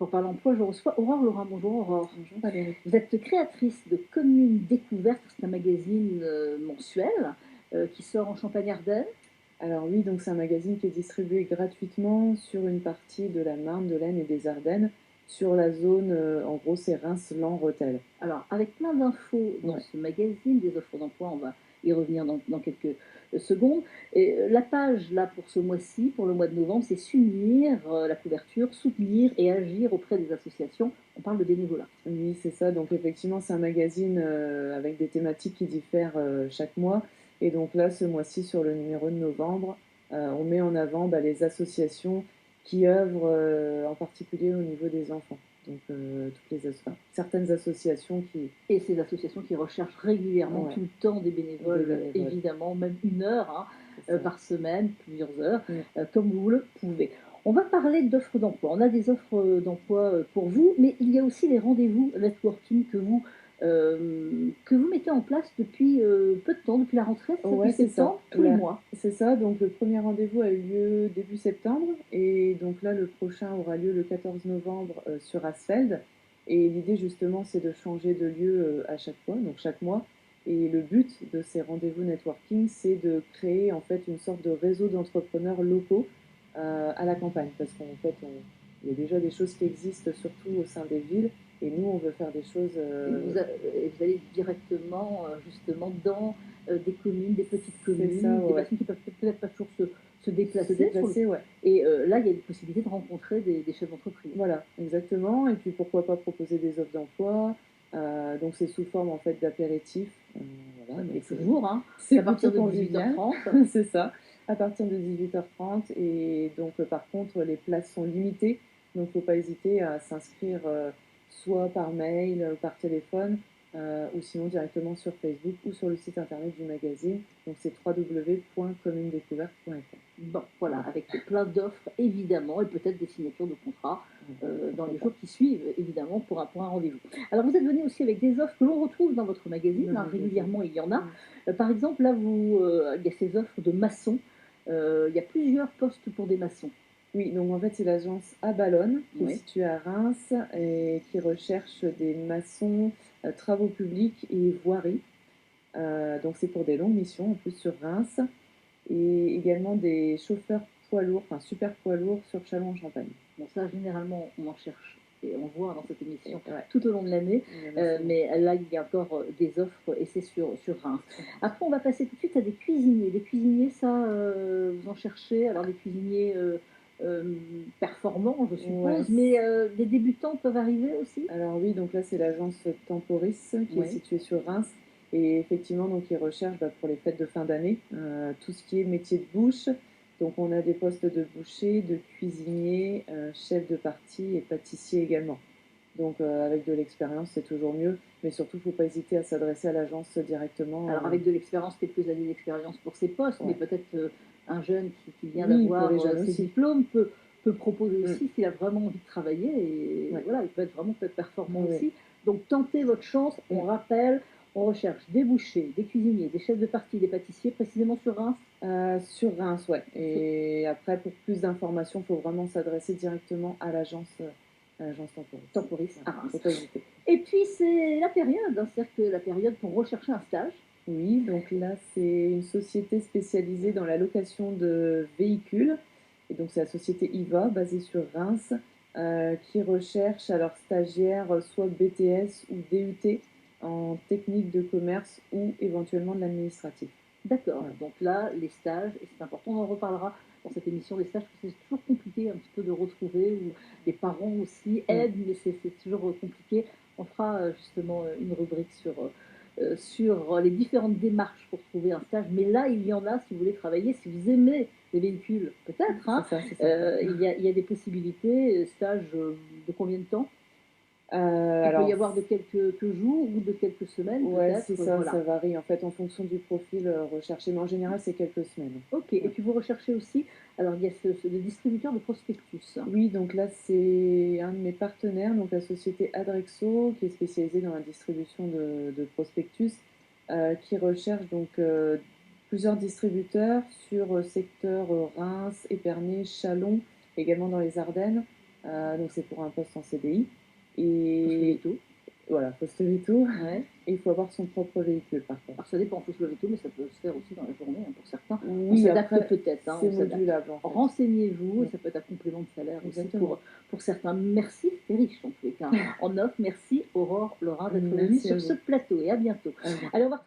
Pour parler emploi, je reçois Aurore Laurent. Bonjour Aurore. Bonjour Valérie. Vous êtes créatrice de Commune Découverte, c'est un magazine mensuel qui sort en Champagne-Ardenne. Alors oui, donc c'est un magazine qui est distribué gratuitement sur une partie de la Marne, de l'Aisne et des Ardennes, sur la zone, en gros c'est Reims, Laon, Rethel. Alors, avec plein d'infos dans Ouais. ce magazine, des offres d'emploi, on va y revenir dans quelques secondes. Et la page, là, pour ce mois-ci, pour le mois de novembre, c'est s'unir, la couverture, soutenir et agir auprès des associations. On parle de bénévolat. Oui, c'est ça. Donc effectivement, c'est un magazine avec des thématiques qui diffèrent chaque mois. Et donc là, ce mois-ci, sur le numéro de novembre, on met en avant les associations qui œuvrent en particulier au niveau des enfants. Donc enfin, certaines associations qui... Et ces associations qui recherchent régulièrement, Ouais, tout le temps, des bénévoles, bénévoles. évidemment, même 1 heure par semaine, plusieurs heures, Mm. comme vous le pouvez. On va parler d'offres d'emploi. On a des offres d'emploi pour vous, mais il y a aussi les rendez-vous networking que vous mettez en place depuis peu de temps, depuis la rentrée, depuis Ouais, c'est ça. septembre, tous les mois. C'est ça. Donc, le premier rendez-vous a eu lieu début septembre. Et donc là, le prochain aura lieu le 14 novembre sur Asfeld. Et l'idée, justement, c'est de changer de lieu à chaque fois, donc chaque mois. Et le but de ces rendez-vous networking, c'est de créer en fait une sorte de réseau d'entrepreneurs locaux à la campagne. Parce qu'en fait, il y a déjà des choses qui existent, surtout au sein des villes. Et nous, on veut faire des choses. Vous allez directement, justement, dans des communes, des petites C'est ça, communes, des ouais. personnes qui peuvent peut-être pas toujours se Se déplacer. déplacer, ouais. Et là, il y a des possibilités de rencontrer des chefs d'entreprise. Voilà, exactement. Et puis pourquoi pas proposer des offres d'emploi. Donc c'est sous forme en fait d'apéritif. Voilà, Ça donc plaît toujours, hein. C'est c'est à partir plutôt de 18 convivial. 30 C'est ça, à partir de 18h30. Et donc par contre, les places sont limitées. Donc il ne faut pas hésiter à s'inscrire soit par mail, par téléphone, ou sinon directement sur Facebook ou sur le site internet du magazine. Donc c'est www.communedécouverte.fr. Bon, voilà, avec plein d'offres, évidemment, et peut-être des signatures de contrats dans les jours qui suivent, évidemment, pour un rendez-vous. Alors, vous êtes venu aussi avec des offres que l'on retrouve dans votre magazine, hein, régulièrement, il y en a. Par exemple, là, il y a ces offres de maçons. Il y a plusieurs postes pour des maçons. Oui, donc en fait, c'est l'agence Abalone qui est Oui. située à Reims et qui recherche des maçons, travaux publics et voiries. Donc c'est pour des longues missions, en plus sur Reims, et également des chauffeurs poids lourds, enfin super poids lourds sur Châlons-en-Champagne. Bon, ça, généralement, on en cherche et on voit dans cette émission Ouais. tout au long de l'année. Mais Mais là, il y a encore des offres et c'est sur Reims. Après, on va passer tout de suite à des cuisiniers. Des cuisiniers, ça, vous en cherchez. Alors, des cuisiniers performants, je ouais. suppose, mais des débutants peuvent arriver aussi. Alors oui, donc là c'est l'agence Temporis qui est Oui. située sur Reims. Et effectivement, donc ils recherchent pour les fêtes de fin d'année tout ce qui est métier de bouche. Donc on a des postes de boucher, de cuisinier, chef de partie et pâtissier également. Donc avec de l'expérience, c'est toujours mieux. Mais surtout, il ne faut pas hésiter à s'adresser à l'agence directement. Alors, avec de l'expérience, quelques années d'expérience pour ces postes, mais Ouais. peut-être un jeune qui vient Oui, pour d'avoir les jeunes ses aussi. diplômes peut proposer Mm. aussi s'il a vraiment envie de travailler. Et Ouais. voilà, il peut être vraiment peut être performant Oui. aussi. Donc, tentez votre chance. On rappelle, on recherche des bouchers, des cuisiniers, des chefs de partie, des pâtissiers, précisément sur Reims. Sur Reims, ouais. Et après, pour plus d'informations, il faut vraiment s'adresser directement à l'agence Temporis. Temporis à Voilà, Reims. faut pas hésiter. Et puis, c'est la période, hein, c'est-à-dire que la période pour rechercher un stage. Oui, donc là, c'est une société spécialisée dans la location de véhicules. Et donc, c'est la société IVA, basée sur Reims, qui recherche alors stagiaires, soit BTS ou DUT en technique de commerce ou éventuellement de l'administratif. D'accord. Voilà. Donc là, les stages, et c'est important, on en reparlera dans cette émission des stages, parce que c'est toujours compliqué un petit peu de retrouver, ou les parents aussi aident, mais c'est toujours compliqué. On fera justement une rubrique sur les différentes démarches pour trouver un stage. Mais là, il y en a, si vous voulez travailler, si vous aimez les véhicules, peut-être, hein, C'est ça. il y a des possibilités. Stage de combien de temps? Il peut y Alors, avoir de quelques jours ou de quelques semaines, ouais, peut-être. c'est ça, Voilà. ça varie en fait en fonction du profil recherché. Mais en général, c'est quelques semaines. Ok, et puis vous recherchez aussi, alors il y a le distributeur de prospectus. Oui, donc là, c'est un de mes partenaires, donc la société Adrexo, qui est spécialisée dans la distribution de prospectus, qui recherche donc plusieurs distributeurs sur secteur Reims, Épernay, Châlons, également dans les Ardennes. Donc c'est pour un poste en CDI. Et Et tout. voilà, faut se lever tôt. Ouais. Et il faut avoir son propre véhicule par contre. Alors ça dépend, il faut se lever tôt, mais ça peut se faire aussi dans la journée pour certains. On Oui, s'adapte après, peut-être. c'est On s'adapte. modulable en fait. Renseignez-vous, et ça peut être un complément de salaire aussi pour certains. Merci, c'était riche en tous les cas. En offre, merci Aurore Lorrain d'être venue Merci à sur ce vous. plateau et à bientôt. Allez, on va